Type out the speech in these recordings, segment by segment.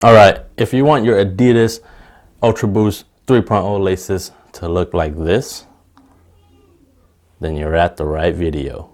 All right, if you want your Adidas Ultra Boost 3.0 laces to look like this, then you're at the right video.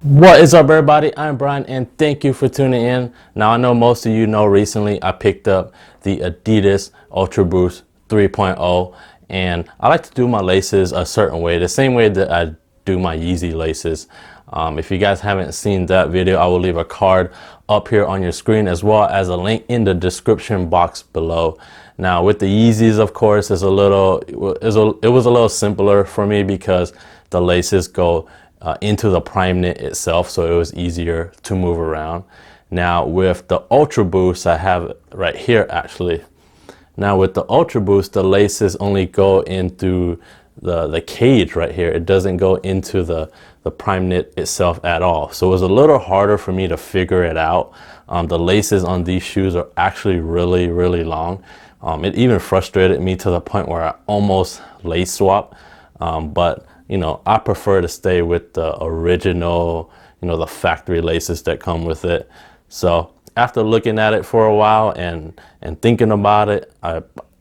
What is up, everybody? I'm Brian and thank you for tuning in. Now, I know most of you know recently I picked up the Adidas Ultra Boost 3.0 and I like to do my laces a certain way, the same way that I do my Yeezy laces. If you guys haven't seen that video, I will leave a card up here on your screen as well as a link in the description box below. Now with the Yeezys, of course, it was a little simpler for me because the laces go into the prime knit itself, so it was easier to move around. Now with the Ultra Boost, I have it right here actually. Now with the Ultra Boost, the laces only go into the cage right here. It doesn't go into the prime knit itself at all. So it was a little harder for me to figure it out. The laces on these shoes are actually really long. It even frustrated me to the point where I almost lace swap. But you know, I prefer to stay with the original, you know, the factory laces that come with it. So after looking at it for a while and thinking about it,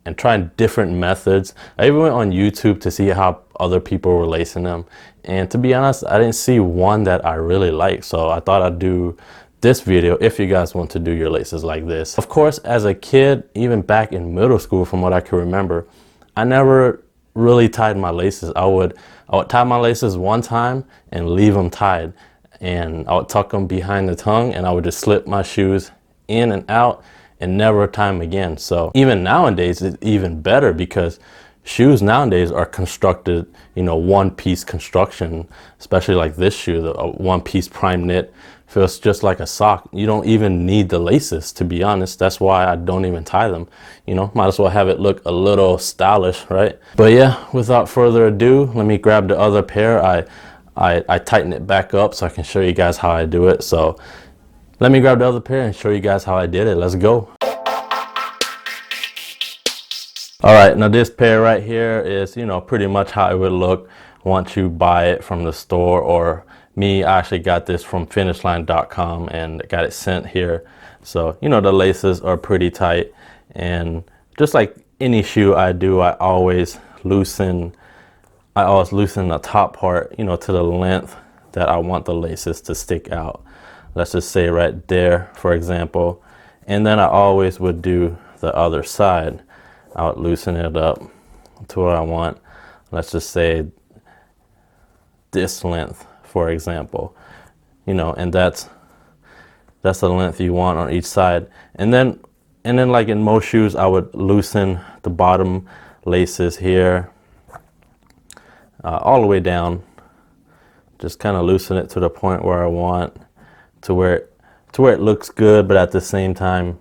and trying different methods, I even went on YouTube to see how other people were lacing them. And to be honest, I didn't see one that I really liked. So I thought I'd do this video if you guys want to do your laces like this. Of course, as a kid, even back in middle school, from what I can remember, I never really tied my laces. I would tie my laces one time and leave them tied. And I would tuck them behind the tongue and I would just slip my shoes in and out and never tie them again. So even nowadays, it's even better because shoes nowadays are constructed, you know, one-piece construction, especially like this shoe, the one-piece prime knit. Feels just like a sock. You don't even need the laces, to be honest. That's why I don't even tie them. You know, might as well have it look a little stylish, right? But yeah, without further ado, let me grab the other pair. I tighten it back up so I can show you guys how I do it. So let me grab the other pair and show you guys how I did it. Let's go. All right, now this pair right here is, you know, pretty much how it would look once you buy it from the store. Or me, I actually got this from finishline.com and got it sent here. So, you know, the laces are pretty tight. And just like any shoe I do, I always loosen the top part, you know, to the length that I want the laces to stick out. Let's just say right there, for example. And then I always would do the other side. I would loosen it up to what I want. Let's just say this length, for example, you know, and that's the length you want on each side. And then like in most shoes, I would loosen the bottom laces here all the way down. Just kind of loosen it to the point where I want, to where it looks good, but at the same time,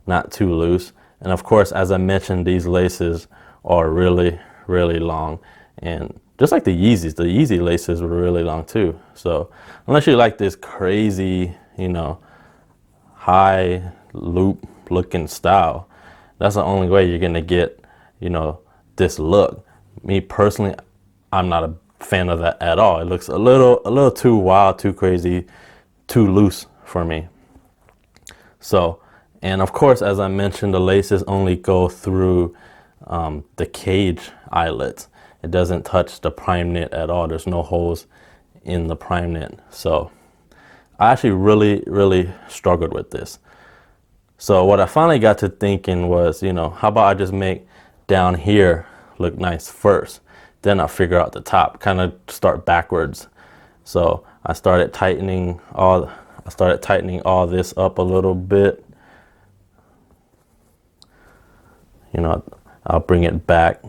not too loose. And of course, as I mentioned, these laces are really long. And just like the Yeezy laces were really long too. So unless you like this crazy, you know, high loop looking style, that's the only way you're gonna get, you know, this look. Me personally, I'm not a fan of that at all. It looks a little too wild, too crazy, too loose for me. So, and of course, as I mentioned, the laces only go through the cage eyelets. It doesn't touch the prime knit at all. There's no holes in the prime knit. So I actually really struggled with this. So what I finally got to thinking was, you know, how about I just make down here look nice first, then I'll figure out the top, kind of start backwards. So I started tightening all this up a little bit. You know, I'll bring it back,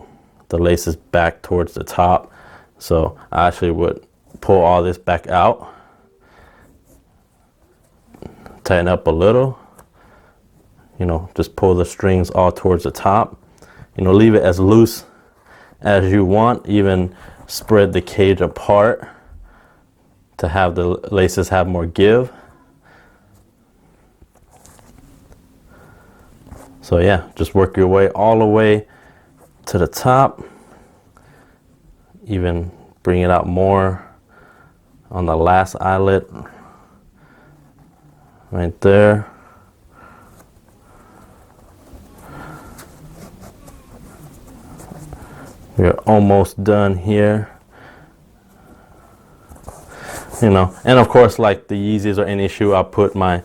the laces back towards the top. So I actually would pull all this back out, tighten up a little, you know, just pull the strings all towards the top, you know, leave it as loose as you want, even spread the cage apart to have the laces have more give. So yeah, just work your way all the way to the top, even bring it out more on the last eyelet, right there. We're almost done here. You know, and of course, like the Yeezys or any shoe, I put my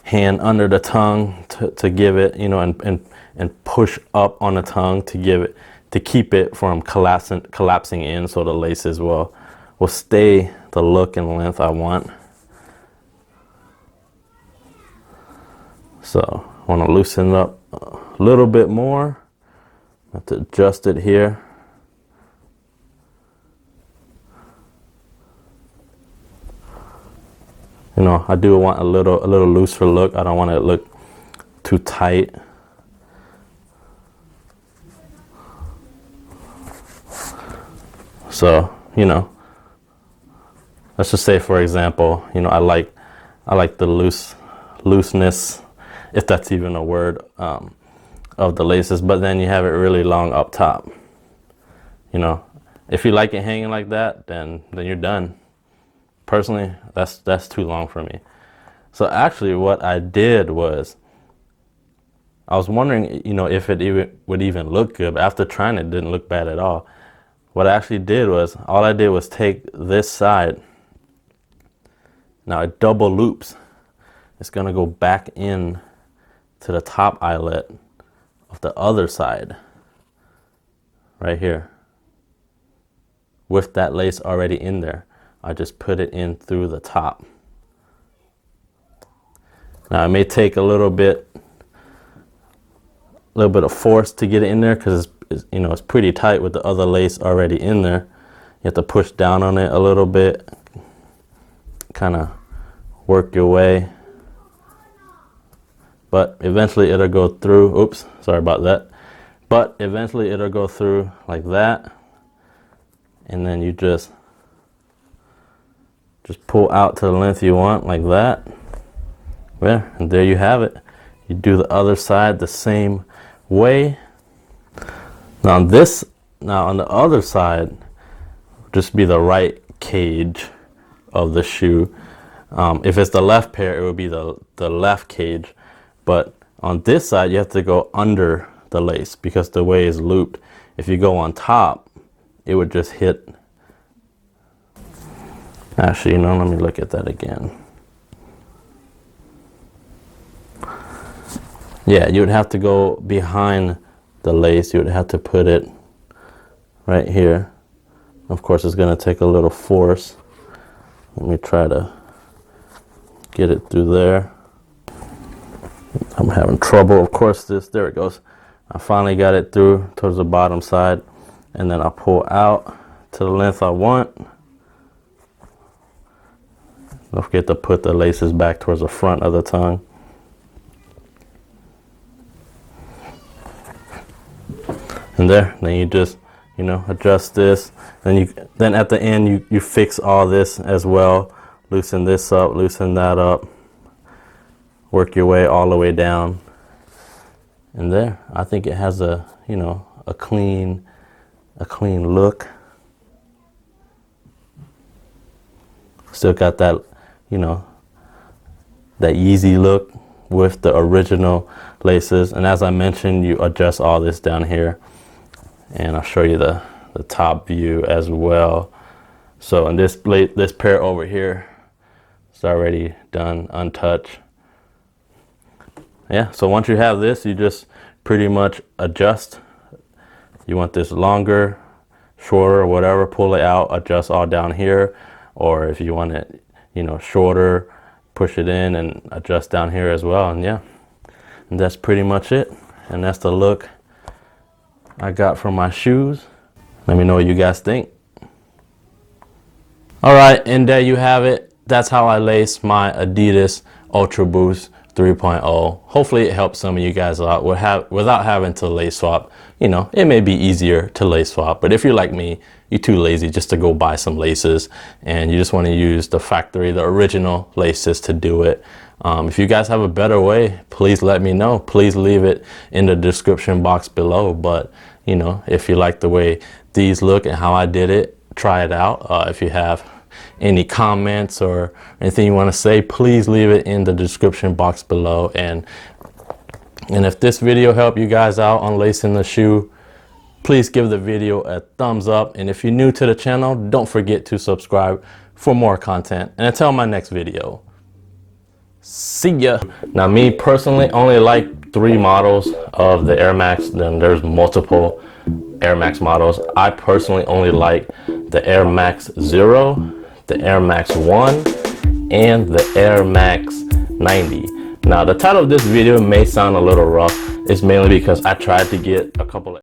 hand under the tongue to give it, you know, and push up on the tongue to give it, to keep it from collapsing in, so the laces will stay the look and length I want. So I want to loosen it up a little bit more. I have to adjust it here. You know, I do want a little looser look. I don't want it to look too tight. So, you know, let's just say, for example, you know, I like the looseness, if that's even a word, of the laces, but then you have it really long up top. You know, if you like it hanging like that, then you're done. Personally, that's too long for me. So actually what I did was, I was wondering, you know, if it would even look good. But after trying it, didn't look bad at all. What I actually did was, all I did was take this side. Now it double loops. It's gonna go back in to the top eyelet of the other side, right here, with that lace already in there. I just put it in through the top. Now it may take a little bit of force to get it in there, because it's, you know, it's pretty tight with the other lace already in there. You have to push down on it a little bit, kind of work your way, but eventually it'll go through. Oops, sorry about that. But eventually it'll go through like that, and then you just pull out to the length you want, like that. Yeah, and there you have it. You do the other side the same way. Now on the other side, just be the right cage of the shoe. If it's the left pair, it would be the left cage. But on this side, you have to go under the lace, because the way it's looped. If you go on top, it would just hit. Actually, you know, let me look at that again. Yeah, you would have to go behind the lace. You would have to put it right here. Of course, it's going to take a little force. Let me try to get it through there. I'm having trouble. Of course, there it goes. I finally got it through towards the bottom side, and then I pull out to the length I want. Don't forget to put the laces back towards the front of the tongue. And there, then you just, you know, adjust this. Then at the end, you fix all this as well. Loosen this up, loosen that up. Work your way all the way down. And there, I think it has a, you know, a clean look. Still got that, you know, that Yeezy look with the original laces. And as I mentioned, you adjust all this down here, and I'll show you the top view as well. So in this pair over here, it's already done, untouched. Yeah, so once you have this, you just pretty much adjust. You want this longer, shorter, or whatever, pull it out, adjust all down here. Or if you want it, you know, shorter, push it in and adjust down here as well. And yeah, and that's pretty much it. And that's the look I got from my shoes. Let me know what you guys think. All right, and there you have it. That's how I lace my Adidas Ultra Boost 3.0. Hopefully it helps some of you guys out without having to lace swap. You know, it may be easier to lace swap, but if you're like me, you're too lazy just to go buy some laces, and you just want to use the original laces to do it. If you guys have a better way, please let me know. Please leave it in the description box below. But you know, if you like the way these look and how I did it, try it out. If you have any comments or anything you want to say, please leave it in the description box below. And if this video helped you guys out on lacing the shoe, please give the video a thumbs up. And if you're new to the channel, don't forget to subscribe for more content. And until my next video, see ya. Now, me personally only like 3 models of the Air Max. Then there's multiple Air Max models. I personally only like the Air Max 0, the Air Max 1, and the Air Max 90. Now, the title of this video may sound a little rough. It's mainly because I tried to get a couple of